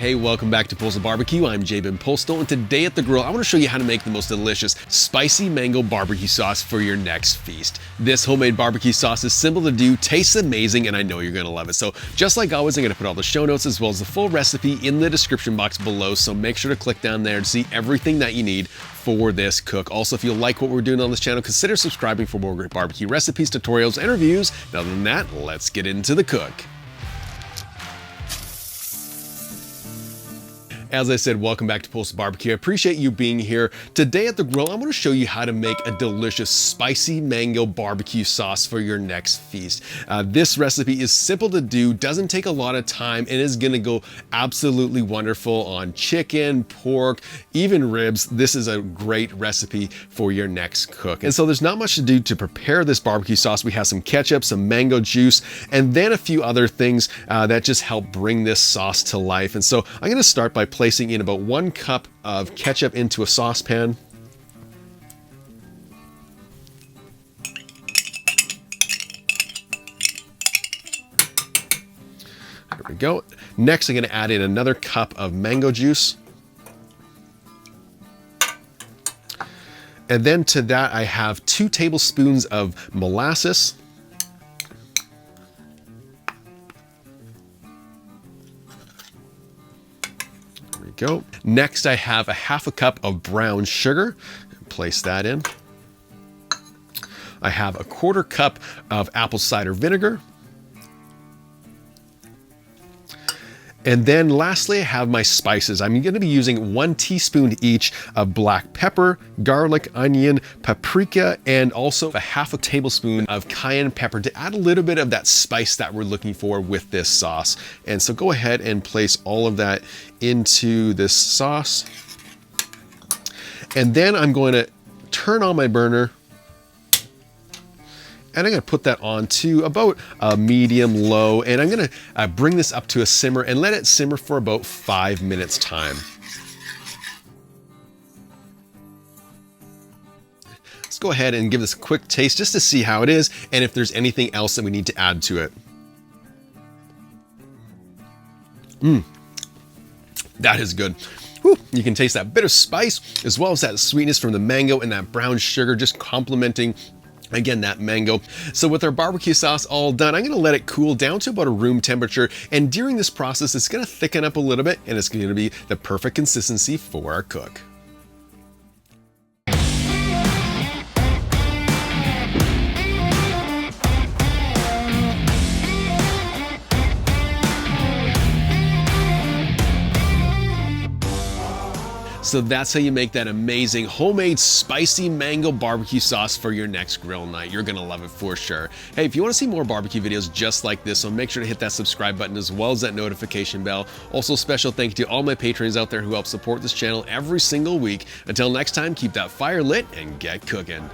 Hey, welcome back to Postal Barbecue. I'm Postal, and today at the grill, I want to show you how to make the most delicious spicy mango barbecue sauce for your next feast. This homemade barbecue sauce is simple to do, tastes amazing, and I know you're going to love it. So just like always, I'm going to put all the show notes as well as the full recipe in the description box below, so make sure to click down there to see everything that you need for this cook. Also, if you like what we're doing on this channel, consider subscribing for more great barbecue recipes, tutorials, and reviews. And other than that, let's get into the cook. As I said, welcome back to Postal Barbecue. I appreciate you being here. Today at the grill, I'm going to show you how to make a delicious spicy mango barbecue sauce for your next feast. This recipe is simple to do, doesn't take a lot of time, and is going to go absolutely wonderful on chicken, pork, even ribs. This is a great recipe for your next cook. And so there's not much to do to prepare this barbecue sauce. We have some ketchup, some mango juice, and then a few other things that just help bring this sauce to life. And so I'm going to start by placing in about 1 cup of ketchup into a saucepan. There we go. Next, I'm going to add in another cup of mango juice. And then to that, I have 2 tablespoons of molasses. Go. Next, I have a 1/2 cup of brown sugar. Place that in. I have a 1/4 cup of apple cider vinegar. And then lastly, I have my spices. I'm going to be using 1 teaspoon each of black pepper, garlic, onion, paprika, and also a 1/2 tablespoon of cayenne pepper to add a little bit of that spice that we're looking for with this sauce. And so go ahead and place all of that into this sauce. And then I'm going to turn on my burner. And I'm going to put that on to about a medium low, and I'm going to bring this up to a simmer and let it simmer for about 5 minutes time. Let's go ahead and give this a quick taste just to see how it is and if there's anything else that we need to add to it. That is good. Whew, you can taste that bit of spice as well as that sweetness from the mango and that brown sugar just complementing again, that mango. So with our barbecue sauce all done, I'm going to let it cool down to about a room temperature. And during this process, it's going to thicken up a little bit, and it's going to be the perfect consistency for our cook. So that's how you make that amazing homemade spicy mango barbecue sauce for your next grill night. You're gonna love it for sure. Hey, if you wanna see more barbecue videos just like this, so make sure to hit that subscribe button as well as that notification bell. Also, special thank you to all my patrons out there who help support this channel every single week. Until next time, keep that fire lit and get cooking.